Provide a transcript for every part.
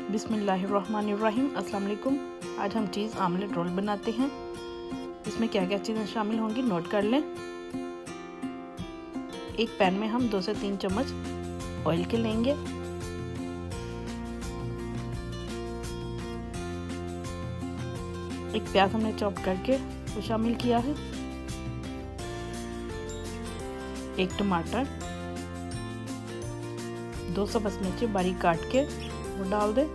बिस्मिल्लाहिर्रहमानिर्रहीम। अस्सलाम वालेकुम। आज हम चीज़ आमलेट रोल बनाते हैं। इसमें क्या क्या चीज़ें शामिल होंगी नोट कर लें। एक पैन में हम 2 से 3 चम्मच ऑयल के लेंगे। एक प्याज हमने चॉप करके वो शामिल किया है। एक टमाटर, 2 सब्ज़ मिर्ची बारीक काट के वो डाल दें।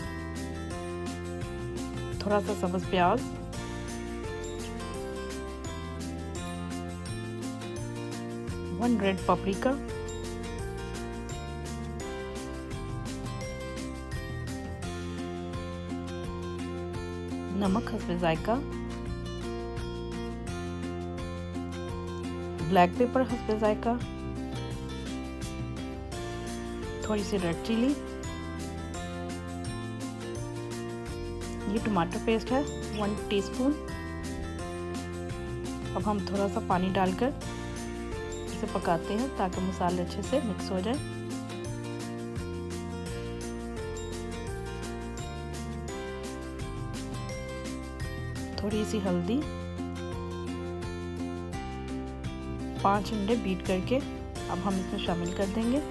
थोड़ा सा सब्ज़ प्याज, वन रेड पपरिका, नमक हस्बे जायका, ब्लैक पेपर हस्बे जायका, थोड़ी सी रेड चिली, ये टमाटर पेस्ट है 1 टीस्पून। अब हम थोड़ा सा पानी डालकर इसे पकाते हैं ताकि मसाले अच्छे से मिक्स हो जाए। थोड़ी सी हल्दी, 5 अंडे बीट करके अब हम इसमें शामिल कर देंगे।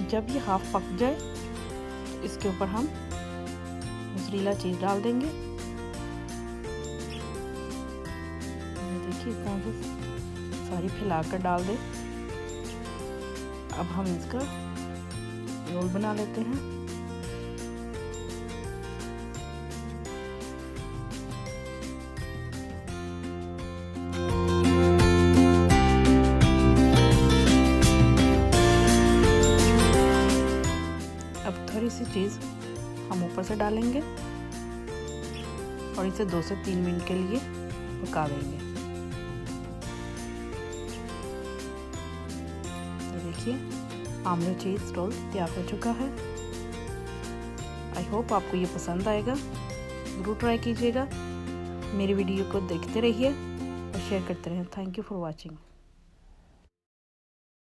जब ये हाफ पक जाए तो इसके ऊपर हम मोज़रेला चीज़ डाल देंगे। देखिए इस तरह से सारी फैलाकर डाल दें। अब हम इसका रोल बना लेते हैं। अब थोड़ी सी चीज़ हम ऊपर से डालेंगे और इसे 2 से 3 मिनट के लिए पका देंगे। देखिए आमलेट चीज़ रोल तैयार हो चुका है। आई होप आपको ये पसंद आएगा। ज़रूर ट्राई कीजिएगा। मेरी वीडियो को देखते रहिए और शेयर करते रहें। Thank you for watching.